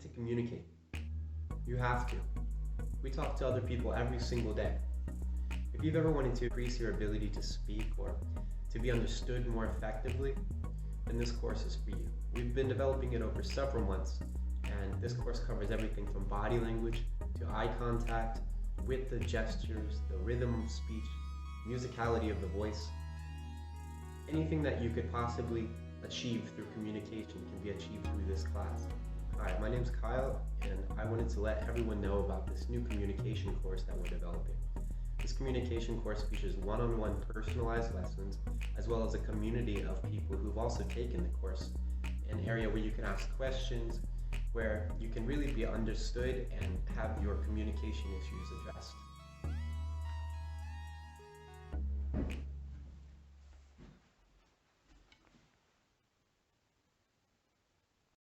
need to communicate. You have to. We talk to other people every single day. If you've ever wanted to increase your ability to speak or to be understood more effectively, then this course is for you. We've been developing it over several months, and this course covers everything from body language to eye contact, with the gestures, the rhythm of speech, musicality of the voice. Anything that you could possibly achieve through communication can be achieved through this class. Hi, my name's Kyle, and I wanted to let everyone know about this new communication course that we're developing. This communication course features one-on-one personalized lessons, as well as a community of people who've also taken the course, an area where you can ask questions, where you can really be understood and have your communication issues addressed.